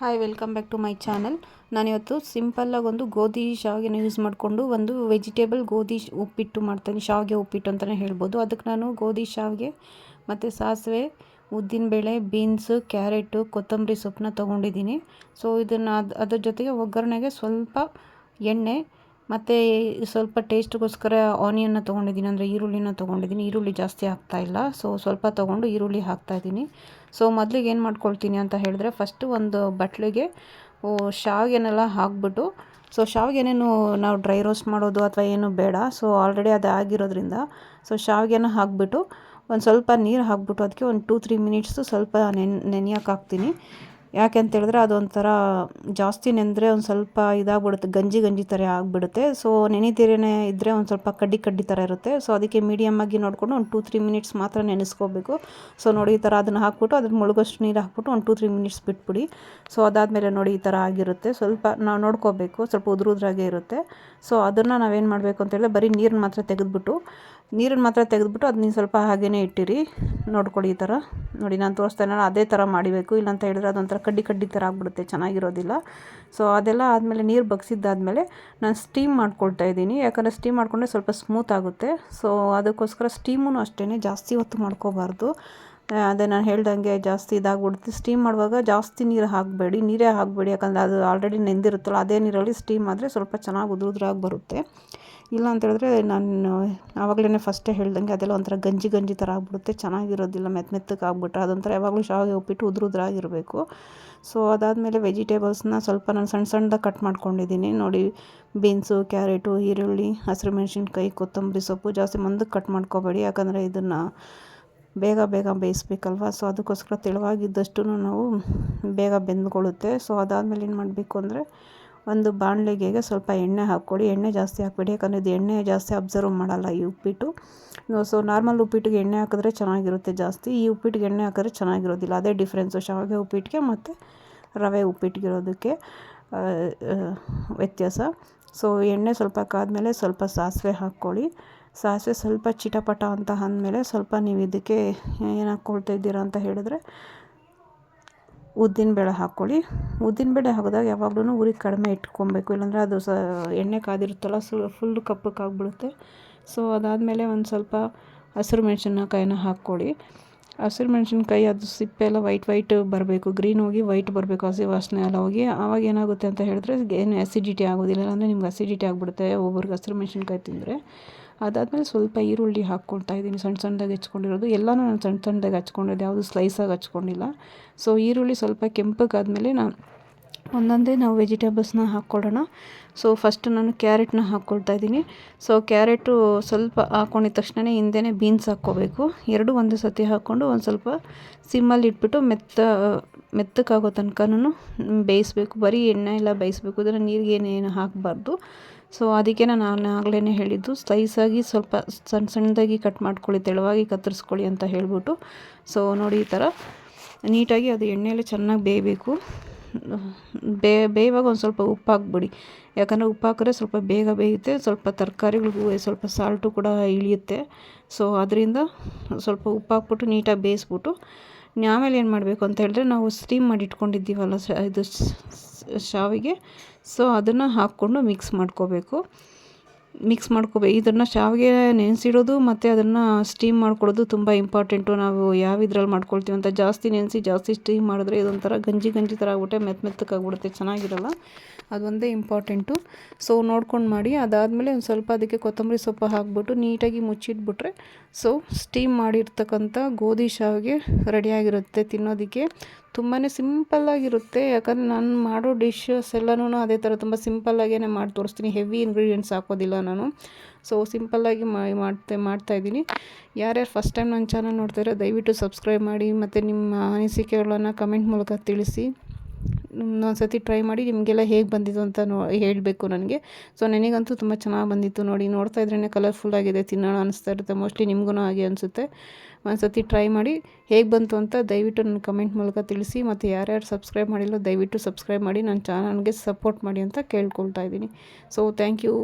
Hi welcome back to my channel. ನಾನಿವತ್ತು ಸಿಂಪಲ್ಲಾಗಿ ಒಂದು ಗೋಧಿ ಶಾವಿಗೆನ ಯೂಸ್ ಮಾಡಿಕೊಂಡು ಒಂದು ವೆಜಿಟೇಬಲ್ ಗೋಧಿ ಉಪ್ಪಿಟ್ಟು ಮಾಡ್ತೀನಿ. ಶಾವಿಗೆ ಉಪ್ಪಿಟ್ಟು ಅಂತಲೇ ಹೇಳ್ಬೋದು. ಅದಕ್ಕೆ ನಾನು ಗೋಧಿ ಶಾವಿಗೆ ಮತ್ತು ಸಾಸಿವೆ, ಉದ್ದಿನಬೇಳೆ, ಬೀನ್ಸು, ಕ್ಯಾರೆಟು, ಕೊತ್ತಂಬರಿ ಸೊಪ್ಪನ್ನ ತೊಗೊಂಡಿದ್ದೀನಿ. ಸೊ ಇದನ್ನು ಅದ್ರ ಜೊತೆಗೆ ಒಗ್ಗರಣೆಗೆ ಸ್ವಲ್ಪ ಎಣ್ಣೆ ಮತ್ತು ಸ್ವಲ್ಪ ಟೇಸ್ಟ್ಗೋಸ್ಕರ ಆನಿಯನ್ನ ತೊಗೊಂಡಿದ್ದೀನಿ, ಅಂದರೆ ಈರುಳ್ಳಿನ ತೊಗೊಂಡಿದ್ದೀನಿ. ಈರುಳ್ಳಿ ಜಾಸ್ತಿ ಹಾಕ್ತಾಯಿಲ್ಲ, ಸೊ ಸ್ವಲ್ಪ ತೊಗೊಂಡು ಈರುಳ್ಳಿ ಹಾಕ್ತಾಯಿದ್ದೀನಿ. ಸೊ ಮೊದಲಿಗೆ ಏನು ಮಾಡ್ಕೊಳ್ತೀನಿ ಅಂತ ಹೇಳಿದ್ರೆ, ಫಸ್ಟು ಒಂದು ಬಟ್ಲಿಗೆ ಶಾವಿಗೆನೆಲ್ಲ ಹಾಕ್ಬಿಟ್ಟು, ಸೊ ಶಾವಿಗೆನೇನು ನಾವು ಡ್ರೈ ರೋಸ್ಟ್ ಮಾಡೋದು ಅಥವಾ ಏನು ಬೇಡ. ಸೊ ಆಲ್ರೆಡಿ ಅದು ಆಗಿರೋದ್ರಿಂದ ಸೊ ಶಾವಿಗೆನ ಹಾಕ್ಬಿಟ್ಟು ಒಂದು ಸ್ವಲ್ಪ ನೀರು ಹಾಕ್ಬಿಟ್ಟು ಅದಕ್ಕೆ ಒಂದು 2-3 ಮಿನಿಟ್ಸು ಸ್ವಲ್ಪ ನೆನೆಯೋಕೆ ಹಾಕ್ತೀನಿ. ಯಾಕೆ ಅಂತ ಹೇಳಿದ್ರೆ ಅದೊಂಥರ ಜಾಸ್ತಿ ನೆಂದರೆ ಒಂದು ಸ್ವಲ್ಪ ಇದಾಗ್ಬಿಡುತ್ತೆ, ಗಂಜಿ ಥರ ಆಗಿಬಿಡುತ್ತೆ. ಸೊ ನೆನೆದಿರೇನೆ ಇದ್ದರೆ ಒಂದು ಸ್ವಲ್ಪ ಕಡ್ಡಿ ಥರ ಇರುತ್ತೆ. ಸೊ ಅದಕ್ಕೆ ಮೀಡಿಯಮ್ಮಾಗಿ ನೋಡಿಕೊಂಡು ಒಂದು 2-3 ಮಿನಿಟ್ಸ್ ಮಾತ್ರ ನೆನೆಸ್ಕೋಬೇಕು. ಸೊ ನೋಡಿ ಈ ಥರ ಅದನ್ನು ಹಾಕ್ಬಿಟ್ಟು ಅದ್ರ ಮುಳುಗೋಷ್ಟು ನೀರು ಹಾಕ್ಬಿಟ್ಟು ಒಂದು 2-3 ಮಿನಿಟ್ಸ್ ಬಿಟ್ಬಿಡಿ. ಸೊ ಅದಾದಮೇಲೆ ನೋಡಿ ಈ ಥರ ಆಗಿರುತ್ತೆ. ಸ್ವಲ್ಪ ನಾವು ನೋಡ್ಕೋಬೇಕು, ಸ್ವಲ್ಪ ಉದುರಾಗೆ ಇರುತ್ತೆ. ಸೊ ಅದನ್ನು ನಾವೇನು ಮಾಡಬೇಕು ಅಂತ ಹೇಳಿದ್ರೆ, ಬರೀ ನೀರನ್ನ ಮಾತ್ರ ತೆಗೆದ್ಬಿಟ್ಟು ಅದನ್ನ ಸ್ವಲ್ಪ ಹಾಗೇ ಇಟ್ಟಿರಿ. ನೋಡ್ಕೊಳ್ಳಿ ಈ ಥರ ನೋಡಿ, ನಾನು ತೋರಿಸ್ತಾನೆ ಅದೇ ಥರ ಮಾಡಬೇಕು. ಇಲ್ಲಾಂತ ಹೇಳಿದ್ರೆ ಅದೊಂಥರ ಕಡ್ಡಿ ಥರ ಆಗಿಬಿಡುತ್ತೆ, ಚೆನ್ನಾಗಿರೋದಿಲ್ಲ. ಸೊ ಅದೆಲ್ಲ ಆದಮೇಲೆ ನೀರು ಬಗ್ಸಿದ್ದಾದಮೇಲೆ ನಾನು ಸ್ಟೀಮ್ ಮಾಡ್ಕೊಳ್ತಾ ಇದ್ದೀನಿ. ಯಾಕಂದರೆ ಸ್ಟೀಮ್ ಮಾಡಿಕೊಂಡ್ರೆ ಸ್ವಲ್ಪ ಸ್ಮೂತ್ ಆಗುತ್ತೆ. ಸೊ ಅದಕ್ಕೋಸ್ಕರ ಸ್ಟೀಮೂ ಅಷ್ಟೇ ಜಾಸ್ತಿ ಹೊತ್ತು ಮಾಡ್ಕೋಬಾರ್ದು. ಅದೇ ನಾನು ಹೇಳ್ದಂಗೆ ಜಾಸ್ತಿ ಇದಾಗ್ಬಿಡುತ್ತೆ. ಸ್ಟೀಮ್ ಮಾಡುವಾಗ ಜಾಸ್ತಿ ನೀರೇ ಹಾಕಬೇಡಿ. ಯಾಕಂದರೆ ಅದು ಆಲ್ರೆಡಿ ನೆಂದಿರುತ್ತಲ್ಲ, ಅದೇ ನೀರಲ್ಲಿ ಸ್ಟೀಮ್ ಆದರೆ ಸ್ವಲ್ಪ ಚೆನ್ನಾಗಿ ಉದುರಾಗಿ ಬರುತ್ತೆ. ಇಲ್ಲ ಅಂತ ಹೇಳಿದ್ರೆ ನಾನು ಆವಾಗಲೇ ಫಸ್ಟೇ ಹೇಳ್ದಂಗೆ ಅದೆಲ್ಲ ಒಂಥರ ಗಂಜಿ ಥರ ಆಗಿಬಿಡುತ್ತೆ, ಚೆನ್ನಾಗಿರೋದಿಲ್ಲ. ಮೆತ್ತಗೆ ಆಗ್ಬಿಟ್ರೆ ಅದೊಂಥರ ಯಾವಾಗಲೂ ಶಾವಿಗೆ ಉಪ್ಪಿಟ್ಟು ಉದುರಾಗಿರಬೇಕು. ಸೊ ಅದಾದಮೇಲೆ ವೆಜಿಟೇಬಲ್ಸ್ನ ಸ್ವಲ್ಪ ನಾನು ಸಣ್ಣದಾಗಿ ಕಟ್ ಮಾಡ್ಕೊಂಡಿದ್ದೀನಿ. ನೋಡಿ, ಬೀನ್ಸು, ಕ್ಯಾರೆಟು, ಈರುಳ್ಳಿ, ಹಸಿರು ಮೆಣಸಿನ್ಕಾಯಿ, ಕೊತ್ತಂಬರಿ ಸೊಪ್ಪು ಜಾಸ್ತಿ ಮುಂದಕ್ಕೆ ಕಟ್ ಮಾಡ್ಕೋಬೇಡಿ. ಯಾಕಂದರೆ ಇದನ್ನು ಬೇಗ ಬೇಯಿಸ್ಬೇಕಲ್ವ. ಸೊ ಅದಕ್ಕೋಸ್ಕರ ತೆಳುವಾಗಿದ್ದಷ್ಟು ನಾವು ಬೇಗ ಬೆಂದ್ಕೊಳ್ಳುತ್ತೆ. ಸೊ ಅದಾದಮೇಲೆ ಏನು ಮಾಡಬೇಕು ಅಂದರೆ, ಒಂದು ಬಾಣಲೆಗೆ ಸ್ವಲ್ಪ ಎಣ್ಣೆ ಹಾಕ್ಕೊಳ್ಳಿ. ಎಣ್ಣೆ ಜಾಸ್ತಿ ಹಾಕಬೇಡಿ, ಯಾಕಂದರೆ ಇದು ಎಣ್ಣೆ ಜಾಸ್ತಿ ಅಬ್ಸರ್ವ್ ಮಾಡಲ್ಲ ಈ ಉಪ್ಪಿಟ್ಟು. ಸೊ ನಾರ್ಮಲ್ ಉಪ್ಪಿಟ್ಟಿಗೆ ಎಣ್ಣೆ ಹಾಕಿದ್ರೆ ಚೆನ್ನಾಗಿರುತ್ತೆ ಜಾಸ್ತಿ, ಈ ಉಪ್ಪಿಟ್ಟಿಗೆ ಎಣ್ಣೆ ಹಾಕಿದ್ರೆ ಚೆನ್ನಾಗಿರೋದಿಲ್ಲ. ಅದೇ ಡಿಫ್ರೆನ್ಸು ಶಾವಿಗೆ ಉಪ್ಪಿಟ್ಟಿಗೆ ಮತ್ತು ರವೆ ಉಪ್ಪಿಟ್ಟಿಗಿರೋದಕ್ಕೆ ವ್ಯತ್ಯಾಸ. ಸೊ ಎಣ್ಣೆ ಸ್ವಲ್ಪ ಕಾದ್ಮೇಲೆ ಸ್ವಲ್ಪ ಸಾಸಿವೆ ಹಾಕ್ಕೊಳ್ಳಿ. ಸಾಸಿವೆ ಸ್ವಲ್ಪ ಚಿಟಪಟ ಅಂತ ಅಂದಮೇಲೆ ಸ್ವಲ್ಪ ನೀವು ಇದಕ್ಕೆ ಏನು ಹಾಕ್ಕೊಳ್ತಾ ಇದ್ದೀರಾ ಅಂತ ಹೇಳಿದ್ರೆ ಉದ್ದಿನಬೇಳೆ ಹಾಕ್ಕೊಳ್ಳಿ. ಉದ್ದಿನಬೇಳೆ ಹಾಕಿದಾಗ ಯಾವಾಗಲೂ ಉರಿ ಕಡಿಮೆ ಇಟ್ಕೊಬೇಕು, ಇಲ್ಲಾಂದರೆ ಅದು ಎಣ್ಣೆ ಕಾದಿರುತ್ತಲ್ಲ ಫುಲ್ ಕಪ್ಪಕ್ಕಾಗ್ಬಿಡುತ್ತೆ. ಸೊ ಅದಾದಮೇಲೆ ಒಂದು ಸ್ವಲ್ಪ ಹಸಿರು ಮೆಣಸಿನ್ಕಾಯಿನ ಹಾಕ್ಕೊಳ್ಳಿ. ಹಸಿರು ಮೆಣಸಿನ್ಕಾಯಿ ಅದು ಸಿಪ್ಪೆ ಎಲ್ಲ ವೈಟ್ ಬರಬೇಕು, ಗ್ರೀನ್ ಹೋಗಿ ವೈಟ್ ಬರಬೇಕು, ಹಸಿ ವಾಸನೆ ಎಲ್ಲ ಹೋಗಿ. ಆವಾಗ ಏನಾಗುತ್ತೆ ಅಂತ ಹೇಳಿದ್ರೆ ಏನು ಅಸಿಡಿಟಿ ಆಗೋದಿಲ್ಲ, ಅಂದರೆ ನಿಮ್ಗೆ ಅಸಿಡಿಟಿ ಆಗಿಬಿಡುತ್ತೆ ಒಬ್ಬರಿಗೆ ಹಸಿರು ಮೆಣಸಿನ್ಕಾಯಿ ತಿಂದರೆ. ಅದಾದಮೇಲೆ ಸ್ವಲ್ಪ ಈರುಳ್ಳಿ ಹಾಕ್ಕೊಳ್ತಾ ಇದ್ದೀನಿ, ಸಣ್ಣದಾಗಿ ಹೆಚ್ಕೊಂಡಿರೋದು. ಎಲ್ಲನೂ ನಾನು ಸಣ್ಣದಾಗಿ ಹಚ್ಕೊಂಡಿರೋದು, ಯಾವುದು ಸ್ಲೈಸಾಗಿ ಹಚ್ಕೊಂಡಿಲ್ಲ. ಸೊ ಈರುಳ್ಳಿ ಸ್ವಲ್ಪ ಕೆಂಪಗಾದ್ಮೇಲೆ ಒಂದೊಂದೇ ನಾವು ವೆಜಿಟೇಬಲ್ಸ್ನ ಹಾಕ್ಕೊಳ್ಳೋಣ. ಸೊ ಫಸ್ಟ್ ನಾನು ಕ್ಯಾರೆಟ್ನ ಹಾಕ್ಕೊಳ್ತಾ ಇದ್ದೀನಿ. ಸೊ ಕ್ಯಾರೆಟು ಸ್ವಲ್ಪ ಹಾಕ್ಕೊಂಡಿದ ತಕ್ಷಣ ಹಿಂದೆನೇ ಬೀನ್ಸ್ ಹಾಕ್ಕೋಬೇಕು. ಎರಡೂ ಒಂದೇ ಸತಿ ಹಾಕ್ಕೊಂಡು ಒಂದು ಸ್ವಲ್ಪ ಸಿಮ್ಮಲ್ಲಿ ಇಟ್ಬಿಟ್ಟು ಮೆತ್ತಕ್ಕಾಗೋ ತನಕನೂ ಬೇಯಿಸ್ಬೇಕು. ಬರೀ ಎಣ್ಣೆ ಎಲ್ಲ ಬೇಯಿಸ್ಬೇಕು, ಇದನ್ನು ನೀರಿಗೆ ಏನೇನು ಹಾಕಬಾರ್ದು. ಸೊ ಅದಕ್ಕೆ ನಾನು ಆಗಲೇ ಹೇಳಿದ್ದು ಸ್ಲೈಸಾಗಿ ಸ್ವಲ್ಪ ಸಣ್ಣದಾಗಿ ಕಟ್ ಮಾಡ್ಕೊಳ್ಳಿ, ತೆಳುವಾಗಿ ಕತ್ತರಿಸ್ಕೊಳ್ಳಿ ಅಂತ ಹೇಳ್ಬಿಟ್ಟು. ಸೊ ನೋಡಿ ಈ ಥರ ನೀಟಾಗಿ ಅದು ಎಣ್ಣೆಯಲ್ಲಿ ಚೆನ್ನಾಗಿ ಬೇಯಬೇಕು. ಬೇಯುವಾಗ ಒಂದು ಸ್ವಲ್ಪ ಉಪ್ಪು ಹಾಕ್ಬಿಡಿ, ಯಾಕಂದರೆ ಉಪ್ಪು ಹಾಕಿದ್ರೆ ಸ್ವಲ್ಪ ಬೇಗ ಬೇಯುತ್ತೆ. ಸ್ವಲ್ಪ ತರಕಾರಿಗಳಿಗೂ ಸ್ವಲ್ಪ ಸಾಲ್ಟು ಕೂಡ ಇಳಿಯುತ್ತೆ. ಸೊ ಅದರಿಂದ ಸ್ವಲ್ಪ ಉಪ್ಪು ಹಾಕ್ಬಿಟ್ಟು ನೀಟಾಗಿ ಬೇಯಿಸ್ಬಿಟ್ಟು ಆಮೇಲೆ ಏನು ಮಾಡಬೇಕು ಅಂತ ಹೇಳಿದ್ರೆ, ನಾವು ಸ್ಟೀಮ್ ಮಾಡಿ ಇಟ್ಕೊಂಡಿದ್ದೀವಲ್ಲ ಇದು ಶಾವಿಗೆ, ಸೊ ಅದನ್ನು ಹಾಕ್ಕೊಂಡು ಮಿಕ್ಸ್ ಮಾಡ್ಕೋಬೇಕು. ಇದನ್ನು ಶಾವಿಗೆ ನೆನೆಸಿಡೋದು ಮತ್ತು ಅದನ್ನು ಸ್ಟೀಮ್ ಮಾಡ್ಕೊಳ್ಳೋದು ತುಂಬ ಇಂಪಾರ್ಟೆಂಟು. ನಾವು ಯಾವ ಇದ್ರಲ್ಲಿ ಮಾಡ್ಕೊಳ್ತೀವಿ ಅಂತ ಜಾಸ್ತಿ ನೆನೆಸಿ ಜಾಸ್ತಿ ಸ್ಟೀಮ್ ಮಾಡಿದ್ರೆ ಇದೊಂಥರ ಗಂಜಿ ಥರ ಆಗ್ಬಿಟ್ಟೆ ಮೆತ್ತಕ್ಕಾಗ್ಬಿಡುತ್ತೆ, ಚೆನ್ನಾಗಿರಲ್ಲ. ಅದೊಂದೇ ಇಂಪಾರ್ಟೆಂಟು. ಸೊ ನೋಡ್ಕೊಂಡು ಮಾಡಿ. ಅದಾದಮೇಲೆ ಒಂದು ಸ್ವಲ್ಪ ಅದಕ್ಕೆ ಕೊತ್ತಂಬರಿ ಸೊಪ್ಪು ಹಾಕ್ಬಿಟ್ಟು ನೀಟಾಗಿ ಮುಚ್ಚಿಟ್ಬಿಟ್ರೆ ಸೊ ಸ್ಟೀಮ್ ಮಾಡಿರ್ತಕ್ಕಂಥ ಗೋಧಿ ಶಾವಿಗೆ ರೆಡಿಯಾಗಿರುತ್ತೆ. ತಿನ್ನೋದಕ್ಕೆ ತುಂಬಾ ಸಿಂಪಲ್ಲಾಗಿರುತ್ತೆ. ಯಾಕಂದರೆ ನಾನು ಮಾಡೋ ಡಿಶಸ್ ಎಲ್ಲನೂ ಅದೇ ಥರ ತುಂಬ ಸಿಂಪಲ್ಲಾಗೇ ಮಾಡಿ ತೋರಿಸ್ತೀನಿ. ಹೆವಿ ಇಂಗ್ರೀಡಿಯೆಂಟ್ಸ್ ಹಾಕೋದಿಲ್ಲ ನಾನು. ಸೊ ಸಿಂಪಲ್ಲಾಗಿ ಮಾಡ್ತಾಯಿದ್ದೀನಿ. ಯಾರ್ಯಾರು ಫಸ್ಟ್ ಟೈಮ್ ನನ್ನ ಚಾನಲ್ ನೋಡ್ತಾಯಿರೋ ದಯವಿಟ್ಟು ಸಬ್ಸ್ಕ್ರೈಬ್ ಮಾಡಿ, ಮತ್ತು ನಿಮ್ಮ ಅನಿಸಿಕೆಗಳನ್ನು ಕಮೆಂಟ್ ಮೂಲಕ ತಿಳಿಸಿ. ಒಂದು ಸತಿ ಟ್ರೈ ಮಾಡಿ ನಿಮಗೆಲ್ಲ ಹೇಗೆ ಬಂದಿತ್ತು ಅಂತ ಹೇಳಬೇಕು ನನಗೆ. ಸೊ ನನಗಂತೂ ತುಂಬ ಚೆನ್ನಾಗಿ ಬಂದಿತ್ತು. ನೋಡ್ತಾ ಇದ್ರೇ ಕಲರ್ಫುಲ್ಲಾಗಿದೆ, ತಿನ್ನೋಣ ಅನಿಸ್ತಾ ಇರುತ್ತೆ. ಮೋಸ್ಟ್ಲಿ ನಿಮಗೂ ಹಾಗೆ ಅನಿಸುತ್ತೆ. ಒಂದು ಸತಿ ಟ್ರೈ ಮಾಡಿ ಹೇಗೆ ಬಂತು ಅಂತ ದಯವಿಟ್ಟು ನನ್ನ ಕಮೆಂಟ್ ಮೂಲಕ ತಿಳಿಸಿ. ಮತ್ತು ಯಾರ್ಯಾರು ಸಬ್ಸ್ಕ್ರೈಬ್ ಮಾಡಿಲ್ಲ ದಯವಿಟ್ಟು ಸಬ್ಸ್ಕ್ರೈಬ್ ಮಾಡಿ, ನನ್ನ ಚಾನಲ್ಗೆ ಸಪೋರ್ಟ್ ಮಾಡಿ ಅಂತ ಕೇಳ್ಕೊಳ್ತಾ ಇದ್ದೀನಿ. So thank you.